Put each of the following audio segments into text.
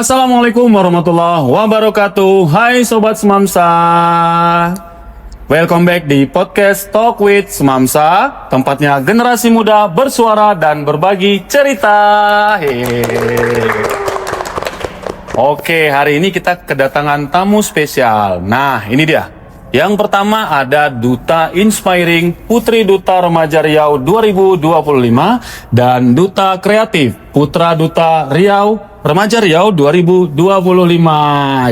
Assalamualaikum warahmatullahi wabarakatuh. Hai Sobat Semamsa. Welcome back di podcast Talk with Semamsa. Tempatnya generasi muda bersuara dan berbagi cerita. Oke, hari ini kita kedatangan tamu spesial. Nah, ini dia. Yang pertama ada Duta Inspiring Putri Duta Remaja Riau 2025 dan Duta Kreatif Putra Duta Riau Remaja Riau 2025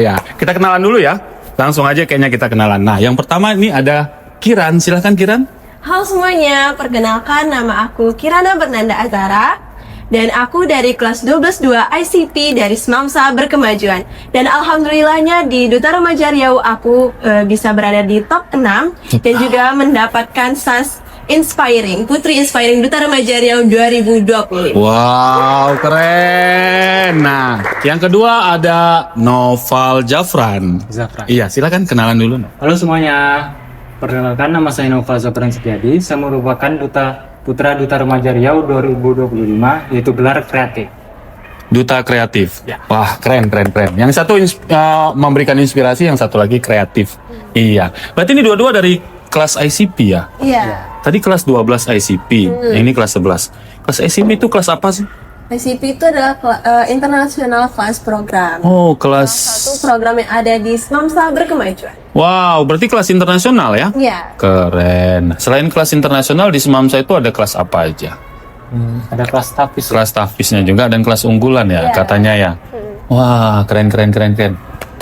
ya. Kita kenalan dulu ya. Langsung aja kayaknya kita kenalan. Nah, yang pertama ini ada Kiran. Silahkan Kiran. Halo semuanya, perkenalkan nama aku Kirana Bernanda Azara dan aku dari kelas 12-2 ICP dari Semamsa Berkemajuan. Dan alhamdulillahnya di Duta Remaja Riau aku bisa berada di top 6 dan juga mendapatkan SAS Inspiring, Putri Inspiring Duta Remaja Riau 2020. Wow, keren. Nah, yang kedua ada Noval Jafran. Iya, silakan kenalan dulu. Halo semuanya, perkenalkan nama saya Noval Zafran Setiadi. Saya merupakan Putra Duta Remaja Riau 2025, yaitu gelar kreatif. Duta Kreatif. Ya. Wah, keren. Yang satu memberikan inspirasi, yang satu lagi kreatif. Iya. Berarti ini dua-dua dari kelas ICP ya? Iya. Tadi kelas 12 ICP, ini kelas 11. Kelas ICP itu kelas apa sih? ICP itu adalah International Class Program. Oh, kelas... Satu program yang ada di Semamsa Berkemajuan. Wow, berarti kelas internasional ya? Iya. Keren. Selain kelas internasional di Semamsa itu ada kelas apa aja? Ada kelas tafis. Kelas tafisnya juga dan kelas unggulan ya, Iya. katanya ya. Wah, keren. Keren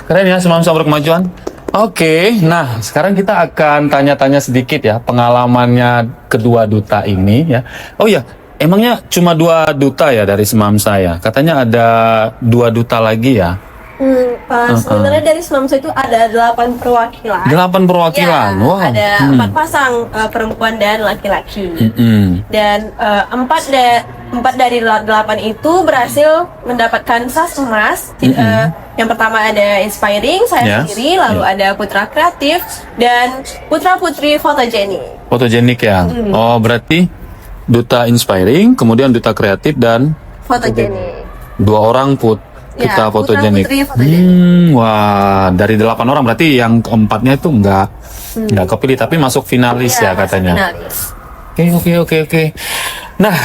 ya Semamsa Berkemajuan. Oke, nah sekarang kita akan tanya-tanya sedikit ya pengalamannya kedua duta ini ya. Oh ya, emangnya cuma 2 duta ya dari Semamsa ya? Katanya ada 2 duta lagi ya? Sebenarnya dari Semamsa itu ada 8 perwakilan. 8 perwakilan, Ya, wow. ada 4 pasang perempuan dan laki-laki. Dan 4 dari 8 itu berhasil mendapatkan SAS emas. Yang pertama ada Inspiring, saya Yes. sendiri, lalu ada Putra Kreatif dan Putra Putri Fotogenik. Fotogenik ya? Oh, berarti duta Inspiring, kemudian duta Kreatif dan Fotogenik. 2 orang duta Ya, Fotogenik. Putra Putri Fotogenik. Wah, dari 8 orang berarti yang keempatnya itu nggak kepilih tapi masuk finalis ya, masuk katanya. finalis. Oke. Nah,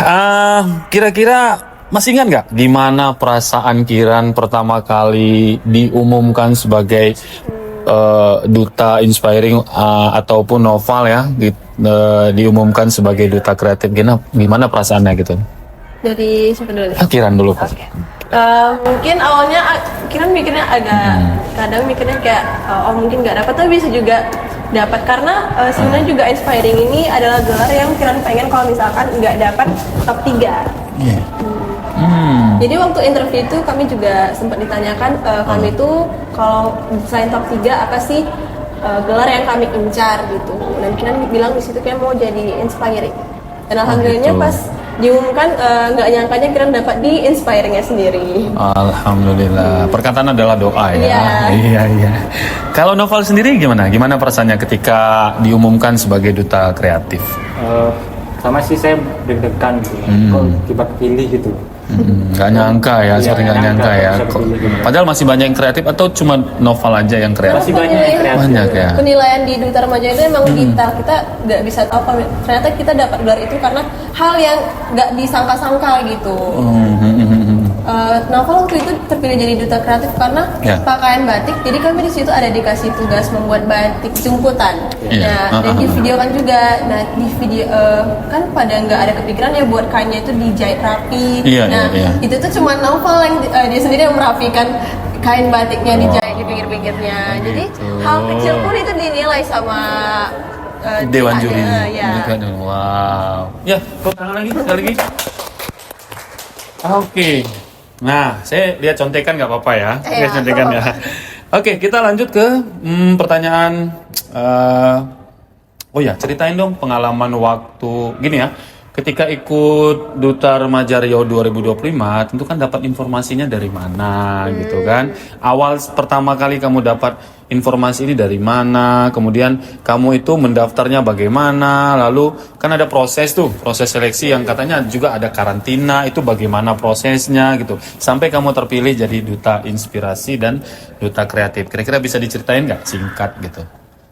kira-kira masih ingat nggak gimana perasaan Kiran pertama kali diumumkan sebagai duta Inspiring ataupun Noval ya diumumkan sebagai duta kreatif? Gimana perasaannya gitu? Dari siapa dulu? Kiran dulu Pak. Mungkin awalnya Kiran mikirnya kadang mikirnya kayak mungkin nggak dapat, tapi bisa juga dapat karena sebenarnya juga Inspiring ini adalah gelar yang Kiran pengen kalau misalkan nggak dapat top 3. Jadi waktu interview itu kami juga sempat ditanyakan kami itu kalau selain top 3 apa sih gelar yang kami incar gitu. Dan Kiran bilang di situ kayak mau jadi Inspiring. Dan alhamdulillahnya gitu. pas diumumkan nggak nyangkanya Kiran dapat di Inspiringnya sendiri. Alhamdulillah. Perkataan adalah doa ya. Iya. Iya. Kalau Noval sendiri gimana? Gimana perasaannya ketika diumumkan sebagai duta kreatif? Sama sih saya deg-degan gitu. Kok tiba kepilih gitu. Nggak nyangka ya, Iya, sering nggak nggak nyangka nyangka ya. bisa kepilih gitu. Padahal masih banyak yang kreatif atau cuma Noval aja yang kreatif? Masih banyak yang kreatif. Banyak ya. Penilaian di Duta Remaja itu emang kita nggak bisa tahu kalau ternyata kita dapat gelar itu karena hal yang nggak disangka-sangka gitu. Novel waktu itu terpilih jadi duta kreatif karena Ya. pakaian batik. Jadi kami di situ ada dikasih tugas membuat batik jemputan. Ya. Nah, dan di video kan juga. Nah, di video kan pada nggak ada kepikiran ya buat kainnya itu dijahit rapi. Iya, Nah, iya. itu tuh cuma Novel yang dia sendiri yang merapikan kain batiknya dijahit di pinggir-pinggirnya. Jadi hal kecil pun itu dinilai sama Dewan juri. juri. Ya. Wow. Ya, tepuk tangan lagi sekali lagi. Oke. Nah, saya lihat contekan nggak apa-apa ya. Iya. Lihat contekan ya. Oke, kita lanjut ke pertanyaan. Oh ya, ceritain dong pengalaman waktu gini ya. ketika ikut Duta Remaja Riau 2025, tentu kan dapat informasinya dari mana gitu kan. Awal pertama kali kamu dapat informasi ini dari mana, kemudian kamu itu mendaftarnya bagaimana, lalu kan ada proses seleksi yang katanya juga ada karantina, itu bagaimana prosesnya gitu. Sampai kamu terpilih jadi Duta Inspirasi dan Duta Kreatif. Kira-kira bisa diceritain nggak singkat gitu?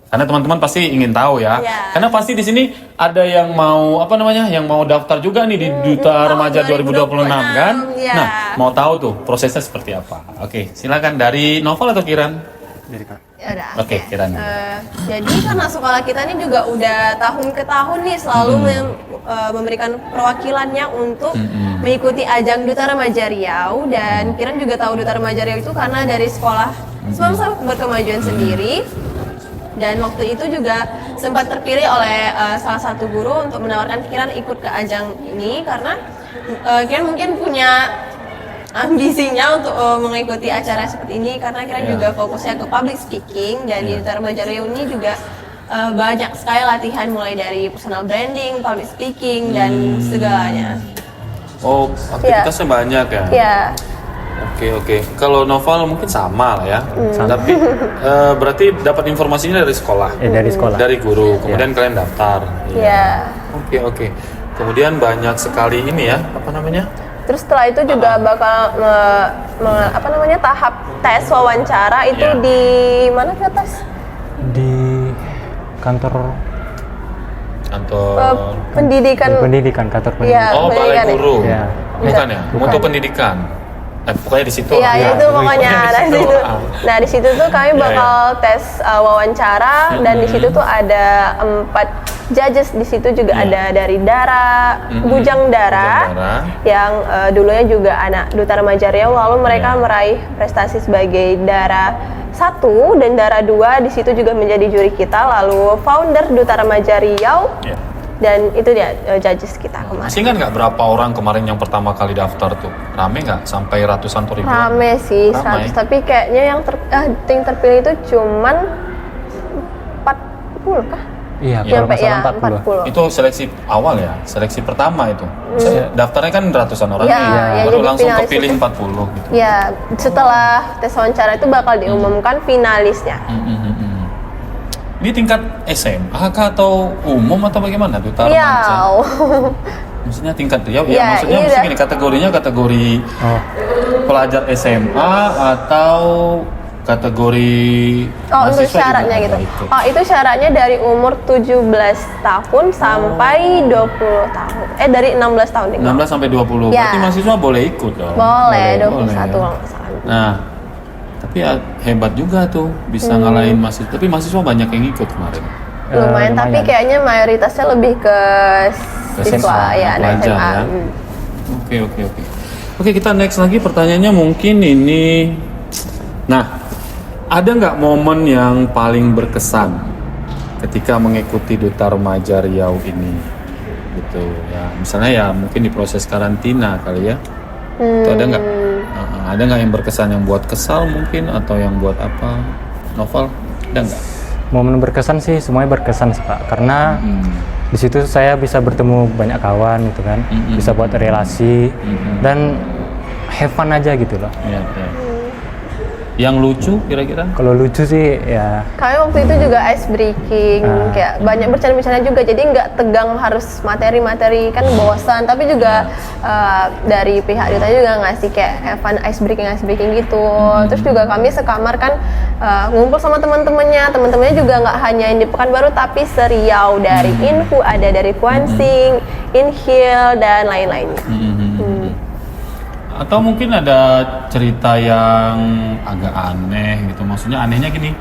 Karena teman-teman pasti ingin tahu ya. Ya. Karena pasti di sini ada yang mau yang mau daftar juga nih di Duta Remaja 2026 kan? Ya. Nah, mau tahu tuh prosesnya seperti apa? Oke, silakan dari Novel atau Kiran? Dari Kak. Yaudah, Oke, Kiran. jadi karena sekolah kita ini juga udah tahun ke tahun nih selalu memberikan perwakilannya untuk mengikuti ajang Duta Remaja Riau, dan Kiran juga tahu Duta Remaja Riau itu karena dari sekolah Semangsa Berkemajuan sendiri. Dan waktu itu juga sempat terpilih oleh salah satu guru untuk menawarkan Kiran ikut ke ajang ini karena Kiran mungkin punya ambisinya untuk mengikuti acara seperti ini, karena Kiran juga fokusnya ke public speaking, dan di Duta Remaja Riau ini juga banyak sekali latihan mulai dari personal branding, public speaking, dan segalanya. Oh, aktivitasnya banyak ya? Ya. Oke. Kalau Novel mungkin sama lah ya. Tapi berarti dapat informasinya dari sekolah. Dari sekolah. Dari guru. Kemudian kalian daftar. Ya. Oke. Kemudian banyak sekali ini ya, apa namanya? Terus setelah itu juga bakal tahap tes wawancara itu Ya. di mana ke atas? Di kantor Pendidikan. kantor pendidikan. Iya, Oh, balai pendidikan ya. guru. Ya. Bukan ya? Bukan. Untuk pendidikan. Pokoknya di situ. Iya, lah. itu pokoknya. Di Nah, di situ. situ. Nah, di situ tuh kami Iya, bakal tes wawancara, dan di situ tuh ada 4 judges. Di situ juga ada dari Dara, Bujang Dara, yang dulunya juga anak Duta Remaja Riau, lalu mereka meraih prestasi sebagai Dara 1 dan Dara 2. Di situ juga menjadi juri kita, lalu founder Duta Remaja Riau. Iya. Dan itu dia judges kita kemarin. Masih ingat nggak berapa orang kemarin yang pertama kali daftar tuh? Rame nggak? Sampai ratusan atau ribuan? Rame sih, Ramai. 100, tapi kayaknya yang terpilih itu cuman 40 kah? Iya, Ya, kalau nggak salah 40. Itu seleksi awal ya? Seleksi pertama itu? Daftarnya kan ratusan orang Ya, nih. ya, Baru jadi langsung finalis kepilih itu. 40 gitu. Ya, setelah tes wawancara itu bakal diumumkan finalisnya. Ini tingkat SMA kah atau umum atau bagaimana Duta Remaja? Iya. Maksudnya tingkat ya, Ya, maksudnya ini mesti udah- gini, kategorinya kategori Oh, pelajar SMA atau kategori Oh, untuk mahasiswa juga syaratnya ada gitu. itu. Oh, itu syaratnya dari umur 17 tahun sampai 20 tahun. Dari 16 tahun nih. 16 sampai 20. Ya. Berarti mahasiswa boleh ikut dong. Boleh, 21 boleh, ya. kalau nggak salah. Nah, tapi ya, hebat juga tuh bisa ngalahin mahasiswa. Tapi mahasiswa banyak yang ikut kemarin. Lumayan, tapi lumayan. kayaknya mayoritasnya lebih ke siswa ya, anak pelajar SMA. ya. Oke. Oke, kita next lagi pertanyaannya mungkin ini. Nah, ada nggak momen yang paling berkesan ketika mengikuti Duta Remaja Riau ini? Gitu ya. Misalnya ya mungkin di proses karantina kali ya. Itu ada nggak? Ada nggak yang berkesan, yang buat kesal mungkin atau yang buat apa? Novel ada nggak? momen berkesan sih semuanya berkesan sih Pak, karena di situ saya bisa bertemu banyak kawan gitu kan, bisa buat relasi dan have fun aja gitu loh. Iya. Yang lucu kira-kira? Kalau lucu sih ya Kami waktu itu juga ice breaking, kayak banyak bercanda-bercanda juga, jadi nggak tegang harus materi-materi kan bosan, tapi juga dari pihak Duta juga ngasih kayak have fun ice breaking gitu. Terus juga kami sekamar kan ngumpul sama teman-temannya juga nggak hanya yang di Pekanbaru tapi seriau, dari Inhu, ada dari Kuansing, Inhil dan lain-lainnya. Atau mungkin ada cerita yang agak aneh gitu, maksudnya anehnya gini.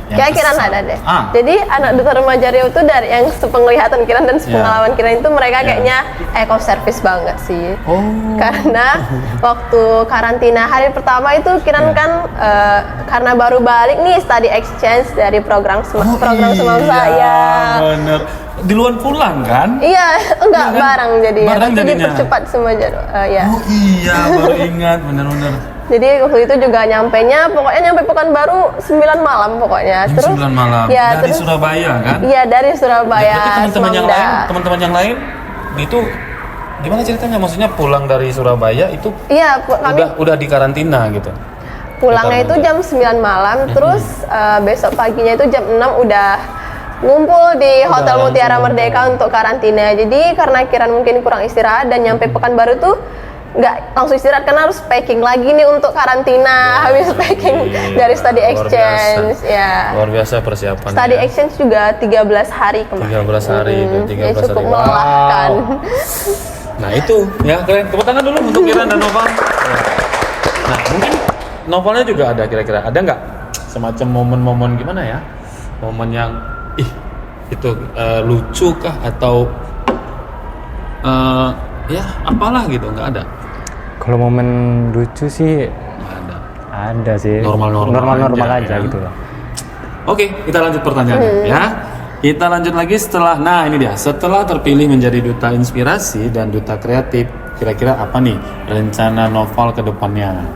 yang Kayak Kiran kesal. ada deh. Ah, Jadi anak Duta Remaja Riau tuh dari yang sepenglihatan Kiran dan sepengalaman Kiran itu mereka kayaknya eco service banget sih. Oh. Karena waktu karantina hari pertama itu Kiran kan karena baru balik nih study exchange dari program Semangsa ya. Bener. Duluan pulang kan? Iya, enggak Iya kan? bareng jadi Bareng tapi jadinya. dipercepat semua jadwal. Ya. Oh iya, baru ingat, bener-bener. Jadi waktu itu juga pokoknya nyampe Pekanbaru 9 malam pokoknya. Jam 9 malam. Ya, Dari Surabaya kan? Iya, dari Surabaya. Berarti teman-teman yang Semangda. lain itu gimana ceritanya? Maksudnya pulang dari Surabaya itu Iya, kami udah di karantina gitu. pulangnya itu jam 9 malam, terus besok paginya itu jam 6 udah ngumpul di Hotel Mutiara Merdeka untuk karantina. Jadi karena Kiran mungkin kurang istirahat dan nyampe Pekanbaru tuh nggak langsung istirahat karena harus packing lagi nih untuk karantina, habis packing dari study exchange. Ya. Luar biasa persiapan. Study exchange juga 13 hari kemarin. 13 hari itu, 13 ya, cukup hari. melelahkan. Nah itu ya keren. Tepuk tangan dulu untuk Kiran dan Noval. Nah mungkin Novalnya juga ada kira-kira ada nggak semacam momen-momen gimana ya? Momen yang itu lucu kah atau ya apalah gitu, nggak ada? Kalau momen lucu sih Nggak ada. ada sih. Normal-normal aja ya. gitu loh. Oke, kita lanjut pertanyaannya ya. Kita lanjut lagi nah ini dia. Setelah terpilih menjadi duta inspirasi dan duta kreatif, kira-kira apa nih rencana Noval ke depannya?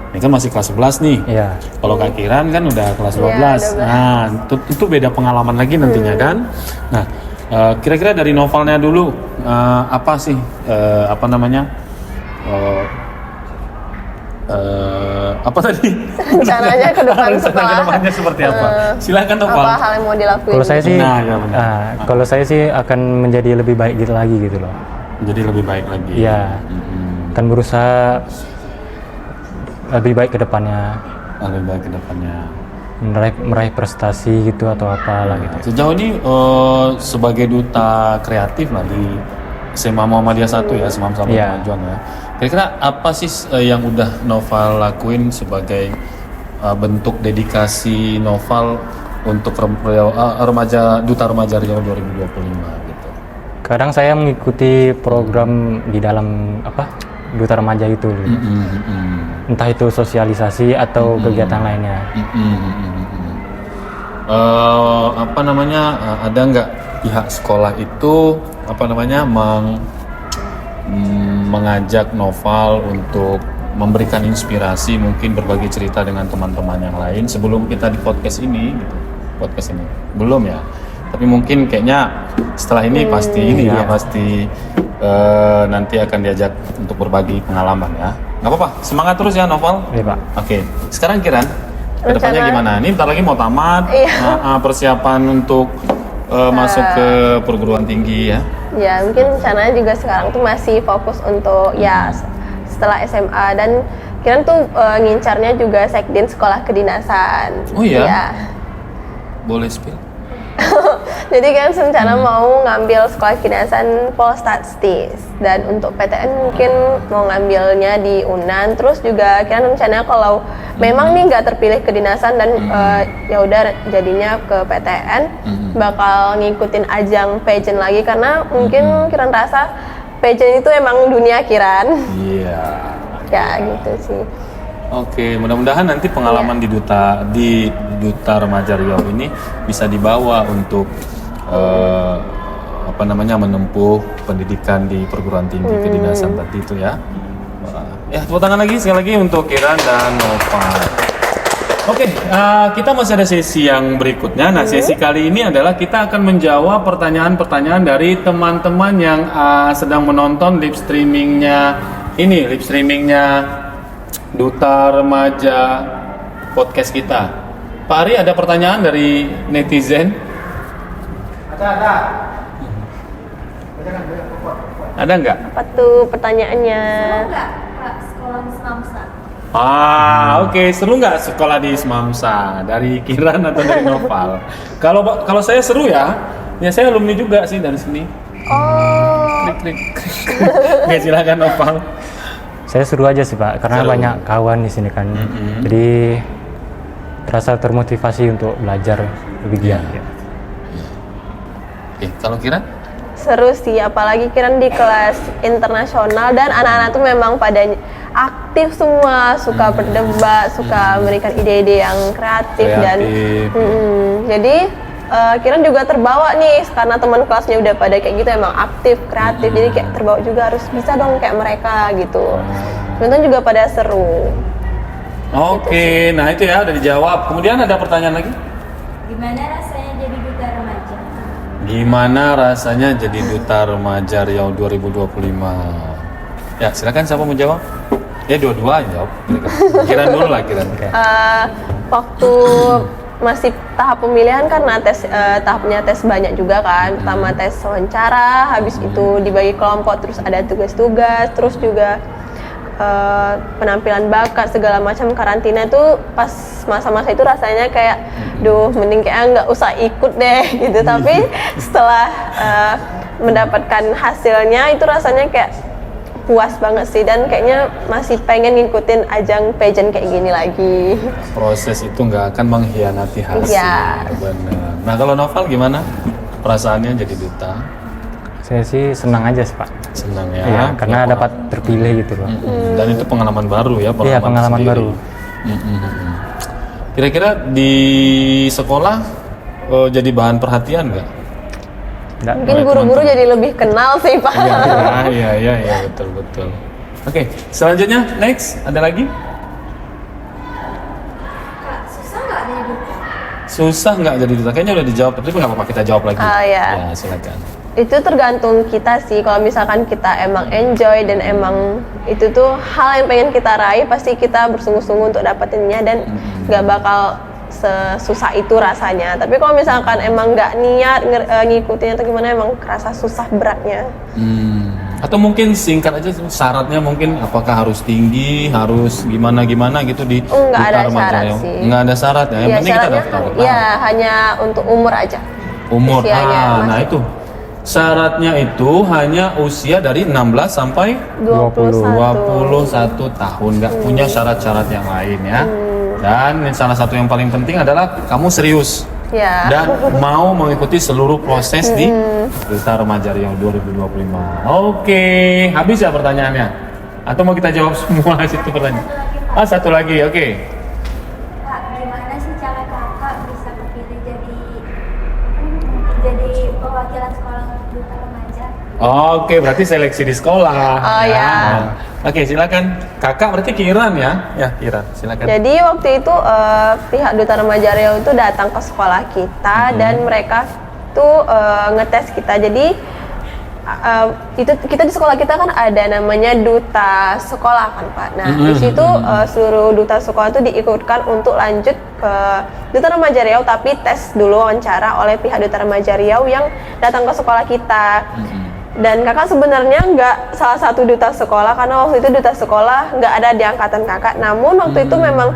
Ini kan masih kelas 11 nih. Iya. Kalau Kak Kiran kan udah kelas 12. Iya, 12. Nah, itu beda pengalaman lagi nantinya kan. Nah, kira-kira dari Novalnya dulu apa sih apa namanya? Apa tadi? Rencananya ke depan Rencana setelah ke depannya seperti apa? Silakan Noval. Apa hal yang mau dilakuin? Kalau saya sih, Nah, ya benar. kalau saya sih akan menjadi lebih baik gitu lagi gitu loh. Jadi lebih baik lagi. Iya. Akan berusaha lebih baik ke depannya, Lebih baik ke depannya. meraih prestasi gitu atau apalah gitu. Sejauh ini sebagai duta kreatif lah di SMA Muhammadiyah 1 ya, SMA Muhammadiyah Iya. Kemajuan ya. Kira-kira apa sih yang udah Noval lakuin sebagai bentuk dedikasi Noval untuk duta remaja Riau 2025 gitu? Kadang saya mengikuti program di dalam duta remaja itu, gitu. Entah itu sosialisasi atau kegiatan lainnya. Apa namanya ada nggak pihak sekolah itu mengajak Noval untuk memberikan inspirasi, mungkin berbagi cerita dengan teman-teman yang lain sebelum kita di podcast ini belum ya, tapi mungkin kayaknya setelah ini pasti pasti nanti akan diajak untuk berbagi pengalaman ya. Nggak apa-apa, semangat terus ya Noval. Iya, Pak. Oke, sekarang Kiran, kedepannya gimana? Ini bentar lagi mau tamat, persiapan untuk masuk ke perguruan tinggi ya. Ya mungkin rencananya juga sekarang tuh masih fokus untuk setelah SMA, dan Kiran tuh ngincarnya juga sekdin sekolah kedinasan. Oh iya? Ya. Boleh spill? Jadi kan rencana mau ngambil sekolah kedinasan Polstatistik, dan untuk PTN mungkin mau ngambilnya di UNAN. Terus juga Kiran rencananya kalau memang nih nggak terpilih kedinasan dan ya udah jadinya ke PTN, bakal ngikutin ajang pageant lagi, karena mungkin Kiran rasa pageant itu emang dunia Kiran. Iya. Ya gitu sih. Oke, mudah-mudahan nanti pengalaman di duta remaja Riau ini bisa dibawa untuk menempuh pendidikan di perguruan tinggi kedinasan tadi itu ya. Ya, tepuk tangan lagi sekali lagi untuk Kiran dan Noval. Oke, kita masih ada sesi yang berikutnya. Nah, sesi kali ini adalah kita akan menjawab pertanyaan-pertanyaan dari teman-teman yang sedang menonton live streamingnya Duta Remaja podcast kita. Pak Ari, ada pertanyaan dari netizen? Ada nggak? Apa tuh pertanyaannya? Sekolah di Semamsa. Oke. Seru nggak sekolah di Semamsa? Dari Kiran atau dari Noval? Kalau saya seru ya saya alumni juga sih dari sini. Oh. Klik. Oke, silakan Noval. Saya seru aja sih Pak, karena Seru. banyak kawan di sini kan. Jadi terasa termotivasi untuk belajar lebih giat. Ya. Oke, kalau Kiran? Seru sih, apalagi Kiran di kelas internasional dan anak-anak tuh memang pada aktif semua, suka berdebat, suka memberikan ide-ide yang kreatif. Dan jadi Kiran juga terbawa nih karena teman kelasnya udah pada kayak gitu, emang aktif, kreatif, jadi kayak terbawa juga harus bisa dong kayak mereka gitu. Nonton juga pada seru. Oke, nah itu ya udah dijawab. Kemudian ada pertanyaan lagi? Gimana rasanya jadi duta remaja? gimana rasanya jadi Duta Remaja Riau 2025? Ya, silakan siapa mau jawab? Dua-dua yang jawab. Kiran dulu lah, Kiran. Waktu masih tahap pemilihan karena tahapnya tes banyak juga kan. Pertama tes wawancara, habis itu dibagi kelompok, terus ada tugas-tugas, terus juga penampilan bakat segala macam. Karantina itu pas masa-masa itu rasanya kayak mending kayak nggak usah ikut deh gitu. Tapi setelah mendapatkan hasilnya itu rasanya kayak puas banget sih, dan kayaknya masih pengen ngikutin ajang pageant kayak gini lagi. Proses itu nggak akan mengkhianati hasil. Iya. Benar. Nah, kalau Noval gimana perasaannya jadi duta? Saya sih senang aja sih, Pak. Senang ya. Iya, karena dapat terpilih gitu loh. Dan itu pengalaman baru ya, Iya, pengalaman sendiri. baru. Kira-kira di sekolah jadi bahan perhatian nggak? Nggak. Mungkin guru-guru jadi lebih kenal sih Pak. Iya, betul. Oke, selanjutnya next ada lagi? Kak, susah nggak nih duta? Susah nggak jadi duta? Kayaknya udah dijawab, tapi nggak apa-apa kita jawab lagi. Iya. Ya, silakan. Itu tergantung kita sih. Kalau misalkan kita emang enjoy dan emang itu tuh hal yang pengen kita raih, pasti kita bersungguh-sungguh untuk dapetinnya dan nggak bakal sesusah itu rasanya. Tapi kalau misalkan emang nggak niat ngikutin atau gimana, emang kerasa susah beratnya. Atau mungkin singkat aja syaratnya, mungkin apakah harus tinggi, harus gimana gitu di Nggak ada Duta Remaja syarat Riau? sih. Nggak ada syarat ya. Yang Ya, penting kita syaratnya daftar. ya hanya untuk umur aja. Umur. Usianya Nah masih itu. Syaratnya itu hanya usia dari 16 sampai 21 tahun, nggak punya syarat-syarat yang lain ya. Dan salah satu yang paling penting adalah kamu serius Ya. dan mau mengikuti seluruh proses di Duta Remaja Riau 2025. Oke, habis ya pertanyaannya? Atau mau kita jawab semua situ pertanyaan? Satu lagi, oke. Kak, gimana sih cara kakak bisa kepilih jadi perwakilan sekolah duta remaja? Oke, berarti seleksi di sekolah. Oh, ya. Oke, silakan. Kakak berarti Kiran ya? Ya, Kiran, silakan. Jadi waktu itu pihak Duta Remaja Riau itu datang ke sekolah kita dan mereka tuh ngetes kita. Jadi itu kita di sekolah kita kan ada namanya duta sekolah kan Pak. Nah di situ seluruh duta sekolah itu diikutkan untuk lanjut ke Duta Remaja Riau, tapi tes dulu wawancara oleh pihak Duta Remaja Riau yang datang ke sekolah kita. Dan kakak sebenarnya nggak salah satu duta sekolah, karena waktu itu duta sekolah nggak ada di angkatan kakak. Namun waktu itu memang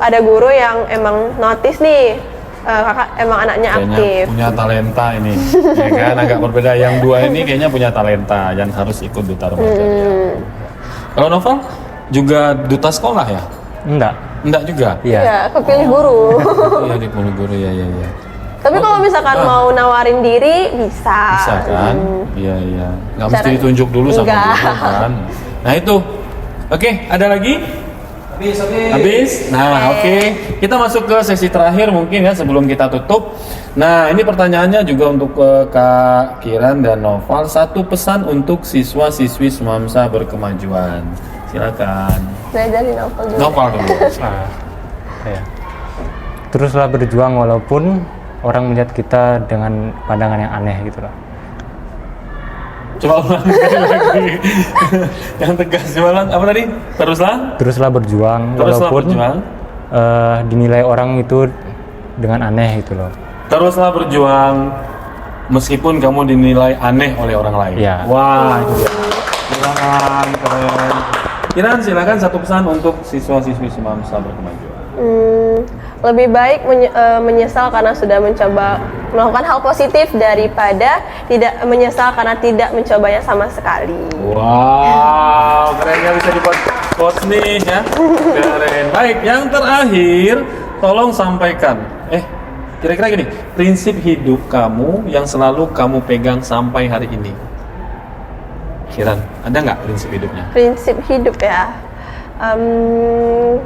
ada guru yang emang notice nih, kakak emang anaknya Kayaknya aktif. punya talenta ini, ya kan? Agak berbeda. Yang dua ini kayaknya punya talenta yang harus ikut Duta Remaja Riau. Kalau Novel juga duta sekolah ya? Enggak juga? Iya. Ya, kepilih guru. Iya, di guru ya. Tapi kalau misalkan mau nawarin diri bisa. Bisa kan? Iya. Nggak mesti Cara- ditunjuk dulu sama Enggak. guru kan? Nah itu. Oke, ada lagi? Habis? Nah, oke. Kita masuk ke sesi terakhir mungkin ya sebelum kita tutup. Nah, ini pertanyaannya juga untuk Kak Kiran dan Noval. Satu pesan untuk siswa-siswi Semamsa Berkemajuan. Silakan. Saya dari Novel dulu. Noval dulu. Iya. Teruslah berjuang walaupun orang melihat kita dengan pandangan yang aneh gitu loh. Coba ulang sekali lagi. Yang tegas. Coba ulang. Apa tadi? Teruslah berjuang Teruslah walaupun berjuang. dinilai orang itu dengan aneh gitu loh. Teruslah berjuang meskipun kamu dinilai aneh oleh orang lain. Iya. Wah, itu dia. Silakan, keren. Kiran, silakan satu pesan untuk siswa-siswi Semamsa Berkemajuan. Lebih baik menyesal karena sudah mencoba melakukan hal positif daripada tidak menyesal karena tidak mencobanya sama sekali. Wow, kerennya bisa dibuat quotes nih ya. Keren. Baik, yang terakhir, tolong sampaikan. Kira-kira gini, prinsip hidup kamu yang selalu kamu pegang sampai hari ini. Kiran, ada nggak prinsip hidupnya? Prinsip hidup ya.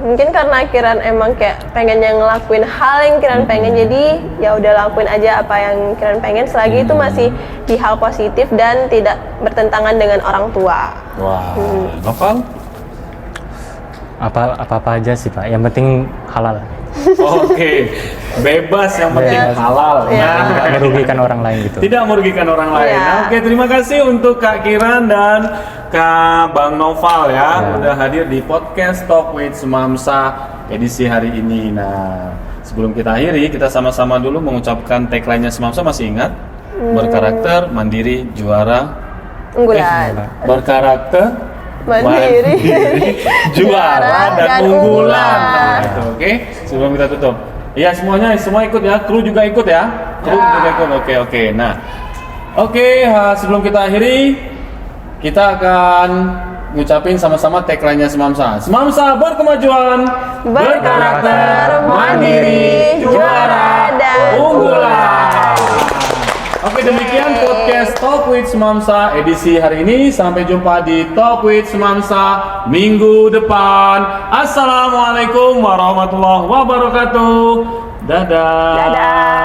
Mungkin karena Kiran emang kayak pengennya ngelakuin hal yang Kiran pengen, jadi ya udah lakuin aja apa yang Kiran pengen selagi itu masih di hal positif dan tidak bertentangan dengan orang tua. Wah, Novel? apa aja sih Pak. Yang penting halal. Oke, bebas yang penting Bebas. halal. Iya. Nah, Tidak merugikan orang lain gitu. tidak merugikan orang lain. Iya. Nah, oke, terima kasih untuk Kak Kiran dan Kak Bang Noval ya, udah hadir di podcast Talk with Semamsa edisi hari ini. Nah, sebelum kita akhiri, kita sama-sama dulu mengucapkan tagline-nya Semamsa, masih ingat? Berkarakter, mandiri, juara, Unggulan. berkarakter, Mandiri, juara dan dan unggulan. unggulan. Nah, itu oke. Sebelum kita tutup, ya semuanya semua ikut ya, kru juga ikut ya, kru juga ikut. Oke. Nah, sebelum kita akhiri, kita akan ngucapin sama-sama tagline-nya Semamsa. Semamsa berkemajuan, Berkarakter, mandiri, juara, dan unggulan. Oke, demikian podcast Talk with Semamsa edisi hari ini. Sampai jumpa di Talk with Semamsa minggu depan. Assalamualaikum warahmatullahi wabarakatuh. Dadah. Dadah.